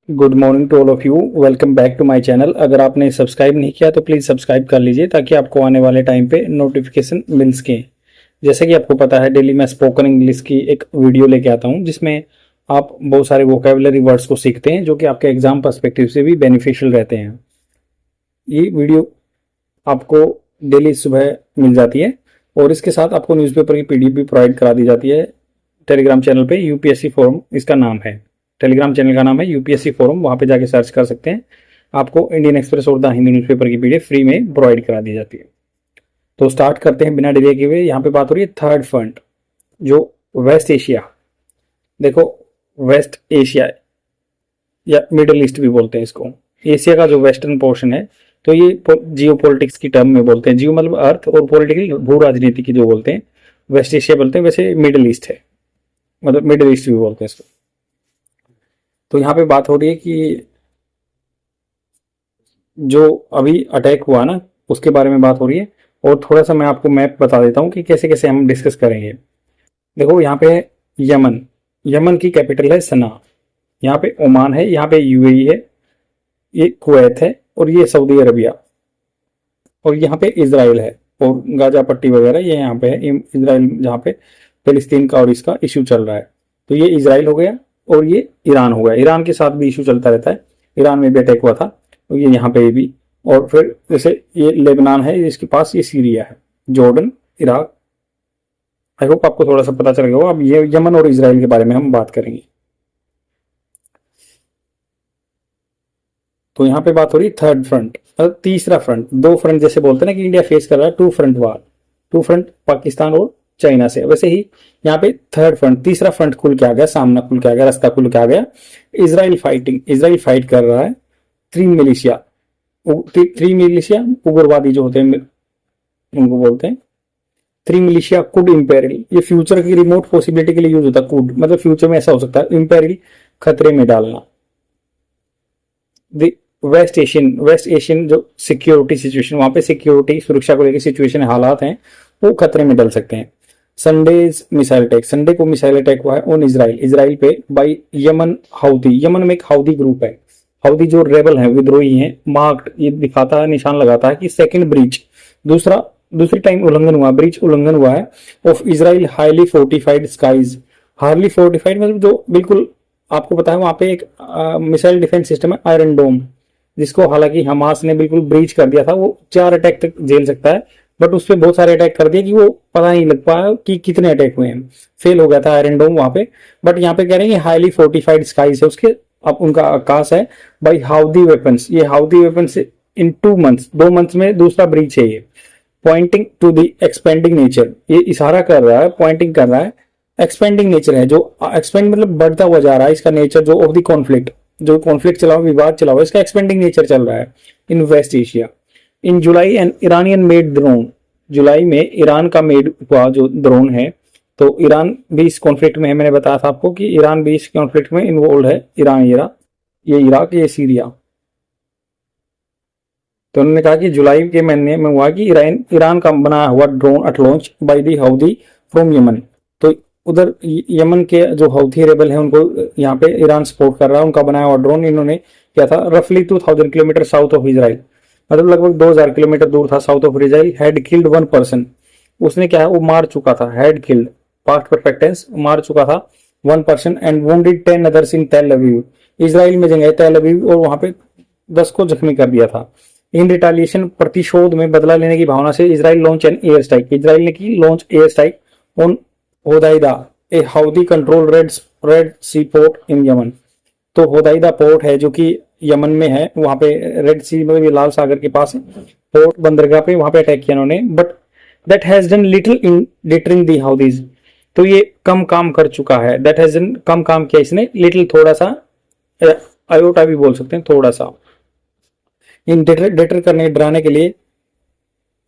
Good morning to all of you. Welcome back to my channel. अगर आपने subscribe नहीं किया तो प्लीज़ सब्सक्राइब कर लीजिए ताकि आपको आने वाले टाइम पे नोटिफिकेशन मिल सके। जैसे कि आपको पता है डेली मैं स्पोकन इंग्लिश की एक वीडियो लेके आता हूं जिसमें आप बहुत सारे वोकेबलरी वर्ड्स को सीखते हैं जो कि आपके एग्जाम पर्सपेक्टिव से भी बेनिफिशियल रहते हैं। ये वीडियो आपको डेली सुबह मिल जाती है और इसके साथ आपको न्यूज़पेपर की पीडीएफ भी प्रोवाइड करा दी जाती है टेलीग्राम चैनल पे। यूपीएससी फोरम इसका नाम है, टेलीग्राम चैनल का नाम है यूपीएससी फोरम। वहां पे जाके सर्च कर सकते हैं। आपको इंडियन एक्सप्रेस और द हिंदू न्यूज़पेपर की पीडीएफ फ्री में प्रोवाइड करा दी जाती है। तो स्टार्ट करते हैं बिना डिले किए हुए। यहाँ पे बात हो रही है थर्ड फ्रंट, जो वेस्ट एशिया, देखो वेस्ट एशिया या मिडल ईस्ट भी बोलते हैं इसको, एशिया का जो वेस्टर्न पोर्शन है, तो ये जियो पॉलिटिक्स की टर्म में बोलते हैं। जियो मतलब अर्थ और पॉलिटिकल भू राजनीति की जो बोलते हैं, वेस्ट एशिया बोलते हैं, वैसे मिडल ईस्ट है, मतलब मिडल ईस्ट भी बोलते हैं इसको। तो यहाँ पे बात हो रही है कि जो अभी अटैक हुआ ना उसके बारे में बात हो रही है और थोड़ा सा मैं आपको मैप बता देता हूँ कि कैसे कैसे हम डिस्कस करेंगे। देखो यहाँ पे है यमन, यमन की कैपिटल है सना, यहाँ पे ओमान है, यहाँ पे यूएई है, ये कुवैत है और ये सऊदी अरबिया, और यहाँ पे इजराइल है और गाजा पट्टी वगैरह ये यहाँ पे है। इजराइल जहाँ पे फिलिस्तीन का और इसका इश्यू चल रहा है, तो ये इजराइल हो गया और ये ईरान हो गया। ईरान के साथ भी इशू चलता रहता है, ईरान में भी अटैक हुआ था, तो ये यहाँ पे भी। और फिर जैसे ये लेबनान है, इसके पास ये सीरिया है, जॉर्डन, इराक। आई होप आपको थोड़ा सा पता चल गया होगा। अब ये यमन और इजराइल के बारे में हम बात करेंगे। तो यहाँ पे बात हो रही है थर्ड फ्रंट, मतलब तीसरा फ्रंट। दो फ्रंट जैसे बोलते हैं ना कि इंडिया फेस कर रहा है two front war, two front Pakistan और चाइना से, वैसे ही यहाँ पे थर्ड फ्रंट, तीसरा फ्रंट खुल के आ गया, सामना खुल के आ गया, रास्ता खुल के आ गया। इजराइल फाइटिंग, इजराइल फाइट कर रहा है थ्री मिलिशिया, थ्री मिलिशिया उग्रवादी जो होते हैं उनको बोलते हैं थ्री मिलिशिया कुड इम्पेरिल। ये फ्यूचर की रिमोट पॉसिबिलिटी के लिए यूज होता है। कुड मतलब फ्यूचर में ऐसा हो सकता है, इम्पेरिल खतरे में डालना। वेस्ट एशियन जो सिक्योरिटी सिचुएशन, वहां पे सिक्योरिटी सुरक्षा को लेकर सिचुएशन हालात हैं वो खतरे में डल सकते हैं। संडेज मिसाइल अटैक, संडे को मिसाइल अटैक हुआ है ऑन इजराइल, इजराइल पे बाय यमन हाउदी। यमन में एक हाउदी ग्रुप है, हाउदी जो रेबल है, विद्रोही हैं, मार्क्ड, ये दिखाता है, निशान लगाता है कि सेकंड ब्रीच, दूसरी टाइम उल्लंघन हुआ, ब्रीच उल्लंघन हुआ है of Israel highly fortified skies. Highly fortified मतलब जो बिल्कुल आपको पता है वहां पे एक मिसाइल डिफेंस सिस्टम है आयरन डोम, जिसको हालांकि हमास ने बिल्कुल ब्रीच कर दिया था। वो 4 अटैक तक झेल सकता है, बट उस पर बहुत सारे अटैक कर दिए कि वो पता नहीं लग पाया कि कितने अटैक हुए हैं। फेल हो गया था आयरन डोम वहां पे। बट यहाँ पे कह रहे हैं हाईली फोर्टिफाइड स्काईज है उसके, अब उनका आकाश है बाई हाउदी वेपन्स। ये Houthi weapons in 2 months, 2 months में दूसरा ब्रीच है ये। Pointing to the expanding nature, ये इशारा कर रहा है, पॉइंटिंग कर रहा है, एक्सपेंडिंग नेचर है, जो एक्सपेंड मतलब बढ़ता हुआ जा रहा है इसका नेचर, जो ऑफ द कॉन्फ्लिक्ट, जो कॉन्फ्लिक्ट चला हुआ, विवाद चला हुआ, इसका एक्सपेंडिंग नेचर चल रहा है in West Asia. In July an Iranian made drone, जुलाई में ईरान का मेड हुआ जो ड्रोन है, तो ईरान भी इस कॉन्फ्लिक्ट में है। मैंने बताया था आपको कि ईरान भी इस कॉन्फ्लिक्ट में इन्वॉल्व है। ईरान, ये इराक, ये सीरिया। तो उन्होंने कहा कि जुलाई के महीने में हुआ कि ईरान का बनाया हुआ drone at launch by the Houthi from Yemen. तो उधर यमन के जो हाउथी रेबल है उनको यहाँ पे ईरान सपोर्ट कर रहा है, उनका बनाया हुआ ड्रोन इन्होंने किया था रफली 2000 किलोमीटर साउथ ऑफ इजराइल, मतलब लगभग 2000 किलोमीटर दूर था south of Israel. Had killed 1 person, उसने क्या है वो मार चुका था, had killed past perfect tense, मार चुका था 1 person and wounded 10 others in Tel Aviv. Israel में जंग है तेल अवीव, और वहां पे 10 को जख्मी कर दिया था। इन रिटालिएशन, प्रतिशोध में बदला लेने की भावना से Israel launch an air strike, Israel ने की launch air strike on Hodeidah, a Houthi control Red Sea port in Yemen. तो होदाइदा पोर्ट है जो कि यमन में है, वहां पे रेड सी मतलब ये लाल सागर के पास है, पोर्ट बंदरगाह पे, वहां पे अटैक किया उन्होंने। But that has done little in deterring the Houthis, तो ये कम काम कर चुका है। दैट हैज डन, कम काम किया इसने, लिटिल थोड़ा सा, आयोटा भी बोल सकते हैं, थोड़ा सा। इन डेटर करने, डराने के लिए,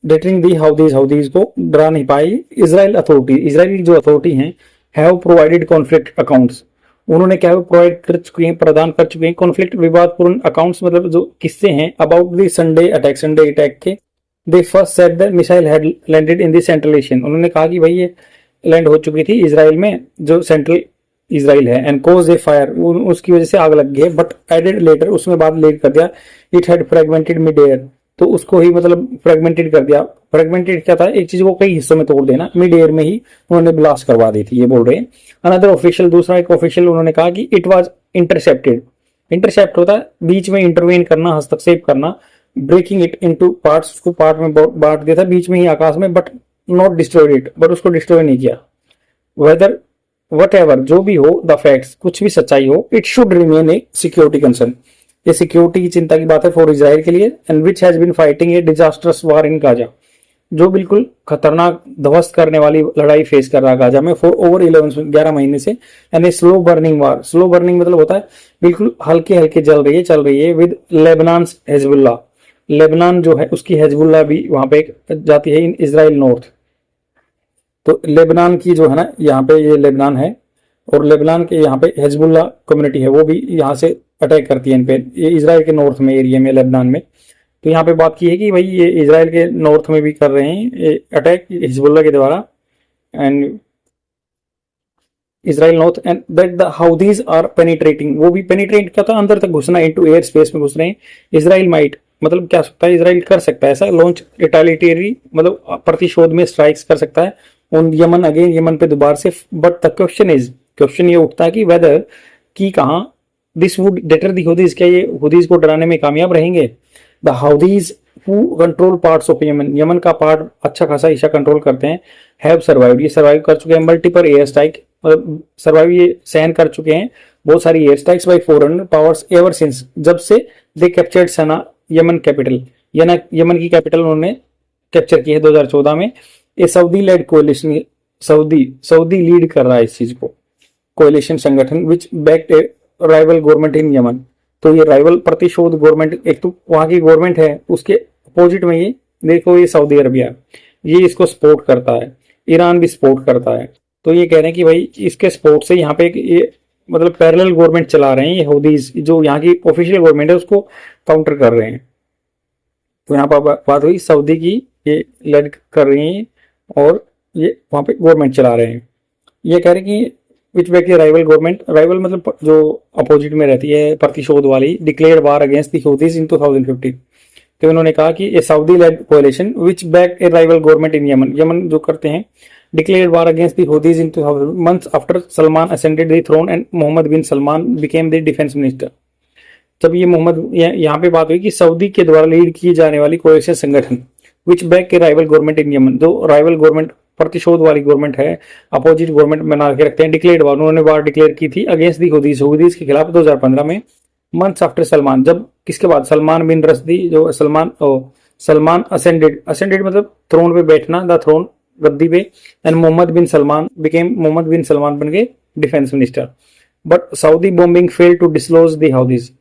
डेटरिंग दी हाउदीज को डरा नहीं पाई। इजराइल अथॉरिटी, इजराइल की जो अथॉरिटी हैं, हैव प्रोवाइडेड कॉन्फ्लिक्ट अकाउंट्स, उन्होंने क्या प्रोवाइड कर चुके हैं, प्रदान कर चुके हैं कॉन्फ्लिक्ट विवादपूर्ण अकाउंट्स, मतलब जो किस्से हैं अबाउट द संडे अटैक के। They first said the missile had landed in the central Asian, उन्होंने कहा कि भाई ये लैंड हो चुकी थी इजराइल में जो सेंट्रल इसराइल है एंड कोज ए फायर, उसकी वजह से आग लग गई है, बट एडेड लेटर, उसमें बाद लेट कर दिया, it had fragmented mid air, तो उसको ही मतलब फ्रेगमेंटेड कर दिया। फ्रेगमेंटेड क्या था, एक चीज को कई हिस्सों में तोड़ देना, मिड एयर में ही उन्होंने ब्लास्ट करवा दी थी, ये बोल रहे हैं। अनदर ऑफिशियल, दूसरा एक ऑफिशियल उन्होंने कहा कि इट वाज इंटरसेप्टेड, इंटरसेप्ट होता है बीच में इंटरवेन करना, हस्तक्षेप करना, ब्रेकिंग इट इनटू पार्ट्स, उसको पार्ट में बांट दिया था बीच में ही आकाश में, but not destroyed it, but उसको डिस्ट्रॉय नहीं किया। वेदर वट एवर, जो भी हो द फैक्ट्स, कुछ भी सच्चाई हो, it should remain a security concern, ये सिक्योरिटी की चिंता की बात है फॉर इजराइल के लिए, and which has been fighting a disasters war in Gaza, जो बिल्कुल खतरनाक ध्वस्त करने वाली लड़ाई फेस कर रहा है गाजा में फॉर ओवर 11 महीने से, and a slow burning war, slow burning मतलब होता है बिल्कुल हल्के हल्के चल रही है विद लेबनान हेजबुल्ला, लेबनान जो है उसकी हेजबुल्ला भी वहां पे जाती है इन इजराइल नॉर्थ। तो लेबनान की जो है ना, यहाँ पे ये लेबनान है, और लेबनान के यहाँ पे हेजबुल्ला कम्युनिटी है, वो भी यहाँ से अटैक करती है इन पे, ये इजराइल के नॉर्थ में एरिया में लेबनान में। तो यहाँ पे बात की है कि भाई ये इजराइल के नॉर्थ में भी कर रहे हैं अटैक हिजबुल्ला के द्वारा, and Israel north, and that the Houthis are penetrating, वो भी पेनिट्रेट क्या था, अंदर तक घुसना, इनटू एयर स्पेस में घुस रहे हैं। इजराइल माइट मतलब क्या सकता है, इजराइल कर सकता है ऐसा, लॉन्च रिटालिटेरी मतलब प्रतिशोध में स्ट्राइक्स कर सकता है ऑन यमन अगेन, यमन पे दोबारा से, बट द क्वेश्चन ये उठता है कि वेदर की कहाँ दिस वुड डेटर दी हुदीज, क्या ये हुदीज को डराने में कामयाब रहेंगे। The Houthis who control parts of Yemen, Yemen का पार्ट अच्छा खासा हिस्सा कंट्रोल करते हैं, हैव सर्वाइव, ये सर्वाइव कर चुके हैं, मल्टीपल एयर स्ट्राइक मतलब सर्वाइव ये सहन कर चुके हैं बहुत सारी air strikes by foreign powers ever since, जब से they captured Sanaa Yemen capital, Yemen की कैपिटल उन्होंने कैप्चर की है 2014 में। ये Saudi led coalition, Saudi lead कर रहा है इस चीज को, कोalition संगठन which backed a rival government in Yemen, तो ये राइवल प्रतिशोध गवर्नमेंट, एक तो वहां की गवर्नमेंट है उसके अपोजिट में ये देखो ये सऊदी अरबिया, ये इसको सपोर्ट करता है, ईरान भी सपोर्ट करता है। तो ये कह रहे हैं कि भाई इसके सपोर्ट से यहाँ पे ये मतलब पैरेलल गवर्नमेंट चला रहे हैं, ये हौदीज जो यहाँ की ऑफिशियल गवर्नमेंट है उसको काउंटर कर रहे हैं। तो यहाँ पर बात हुई सऊदी की, ये लेड कर रही है और ये वहां पे गवर्नमेंट चला रहे हैं। ये कह रहे हैं कि which back rival government, rival मतलब जो अपोजिट में रहती है प्रतिशोध वाली, declared war against the Houthis in 2015। तो उन्होंने कहा कि ये Saudi led coalition which back a rival government in Yemen, Yemen जो करते हैं, declared war against the Houthis in 2000 months after Salman ascended the throne and Mohammed bin Salman became the defense minister। जब ये मोहम्मद यहाँ पे बात हुई कि सऊदी के द्वारा लीड की जाने वाली कोalition संगठन विच बैक के राइवल गवर्नमेंट इन यमन, जो राइवल गवर्नमेंट प्रतिशोध वाली गवर्नमेंट है, अपोजिट गवर्नमेंट बना के रखते हैं, डिक्लेयर्ड वार, उन्होंने वार डिक्लेयर की थी अगेंस्ट दी हौदीज, हौदीज के खिलाफ 2015 में, मंथ्स आफ्टर सलमान, जब किसके बाद, सलमान बिन रश्दी, जो सलमान असेंडेड मतलब थ्रोन पे बैठना, द थ्रोन गद्दी पे, एंड मोहम्मद बिन सलमान बन गए defence minister, but Saudi bombing fail to disclose the Houthis,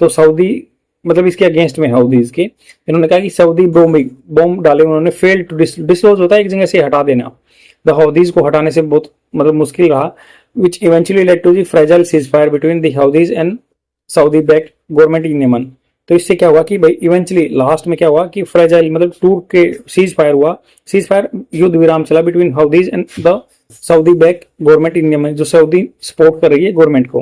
तो सऊदी मतलब इसके अगेंस्ट में हाउदीज के, इन्होंने कहा कि सऊदी बॉम्ब डाले उन्होंने, फेल टू डिस्क्लोज होता है एक जगह से हटा देना, द हाउदीज को हटाने से बहुत मतलब मुश्किल रहा, which eventually led to the fragile ceasefire between the Houthis and Saudi backed government in Yemen. तो इससे क्या हुआ कि भाई इवेंचुअली लास्ट में क्या हुआ कि फ्रेजाइल मतलब टूट के सीज फायर हुआ, सीज फायर युद्ध विराम चला between Houthis and the Saudi back government in Yemen, जो सऊदी सपोर्ट कर रही है गवर्नमेंट को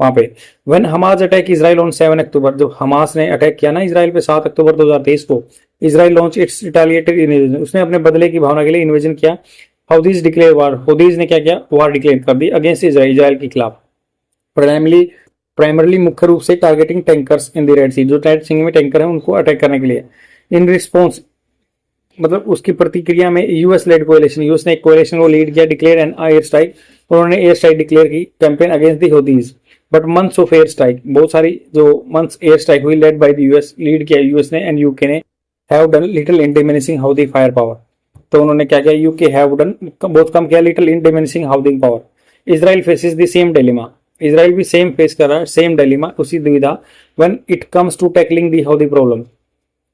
वहां पे। When Hamas attack Israel on 7 अक्टूबर, जब हमास ने अटैक किया ना इजराइल पे 7 अक्टूबर 2023 को, Israel launch its retaliated invasion, उसने अपने बदले की भावना के लिए इन्वेजन किया। हाउदीज डिक्लेयर वार, हाउदीज ने क्या किया, वार डिक्लेयर कर दी अगेंस्ट इजराइल के खिलाफ, प्राइमरली मुख्य रूप से targeting tankers in the Red Sea, जो रेड सी में टैंकर है उनको अटैक करने के लिए। इन रिस्पॉन्स मतलब उसकी प्रतिक्रिया में यूएस लेड कोalition, यूएस ने एक कोalition को लीड किया, डिक्लेयर एन एयर स्ट्राइक, उन्होंने एयर स्ट्राइक डिक्लेयर की campaign against the Houthis, but months of air strike, बहुत सारी जो मंथ्स एयर स्ट्राइक हुई led by the US, lead किया यूएस ने एंड यूके ने, have done little in diminishing Houthi fire power, तो उन्होंने क्या किया, यूके हैव डन बहुत कम किया, लिटिल इन डिमिनिशिंग हाउदिंग power. Israel faces the same dilemma, Israel भी सेम फेस कर रहा है, सेम डिलेमा, उसी दुविधा, when it comes to tackling the Houthi problem,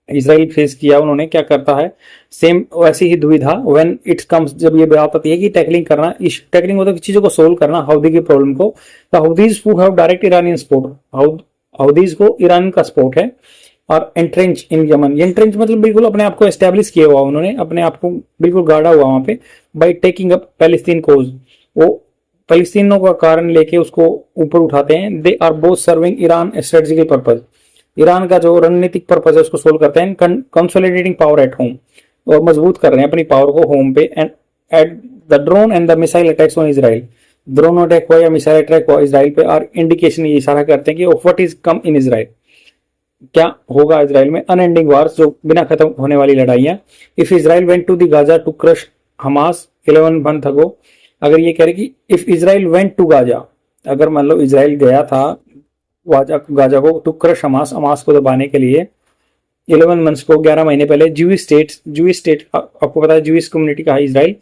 Israel face किया उन्होंने, क्या करता है सेम वैसी ही दुविधा, व्हेन इट कम्स, जब ये बात आती है कि टैकलिंग करना, इस टैकलिंग होता है चीजों को सोल्व करना हाउदी की प्रॉब्लम को, the Houthis who have direct Iranian support, Houthis को ईरान का सपोर्ट है, और एंट्रेंच इन यमन, एंट्रेंच मतलब बिल्कुल अपने आप को एस्टेब्लिश किया हुआ, उन्होंने अपने आप को बिल्कुल गाड़ा हुआ वहां पे, by taking up Palestine cause, वो फलस्तीनियों का कारण लेके उसको ऊपर उठाते हैं। They are both serving Iran strategical purpose, Iran का जो रणनीतिक पर्पज है उसको सोल्व करते हैं। कंसोलिडेटिंग पावर एट होम, और मजबूत कर रहे हैं अपनी पावर को होम पे। And at the drone and the missile attacks on Israel, drone attack हुआ या मिसाइल अटैक हुआ इजराइल पे, और इंडिकेशन ये इशारा करते हैं कि what is come in Israel, क्या होगा इजराइल में। अनएंडिंग वार्स, जो बिना खत्म होने वाली लड़ाइयां। If Israel went to the Gaza to crush Hamas 11 month ago, अगर ये कह रहे कि if Israel went to Gaza, अगर मान लो इजराइल गया था गाजा को टू क्रश हमास, हमास को दबाने के लिए 11 मंथ्स को, 11 महीने पहले। ज्यूइश स्टेट आपको पता है ज्यूइश कम्युनिटी का है Israel,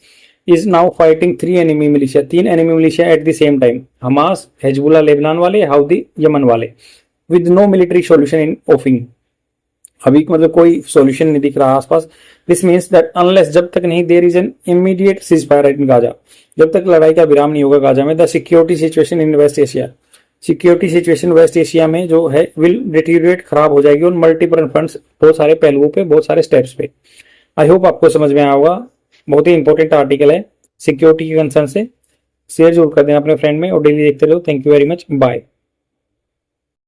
is now fighting 3 enemy militia, 3 enemy militia at the same time, Hamas, Hezbollah Lebanon वाले, हाउदी यमन वाले, with no military solution in offing. अभी मतलब कोई सॉल्यूशन नहीं दिख रहा आसपास। दिस मीन्स दैट अनलेस, जब तक नहीं there is an immediate ceasefire in Gaza, जब तक लड़ाई का विराम नहीं होगा गाजा में, the security situation in West Asia, security situation West Asia में जो है विल डिटीरियरेट, खराब हो जाएगी, और मल्टीपल फ्रंट्स, बहुत सारे पहलुओं पे, बहुत सारे स्टेप्स पे। आई होप आपको समझ में आया होगा। बहुत ही इंपॉर्टेंट आर्टिकल है सिक्योरिटी के कंसर्न से। शेयर जरूर कर देना अपने फ्रेंड में और डेली देखते रहो। Thank you very much, bye.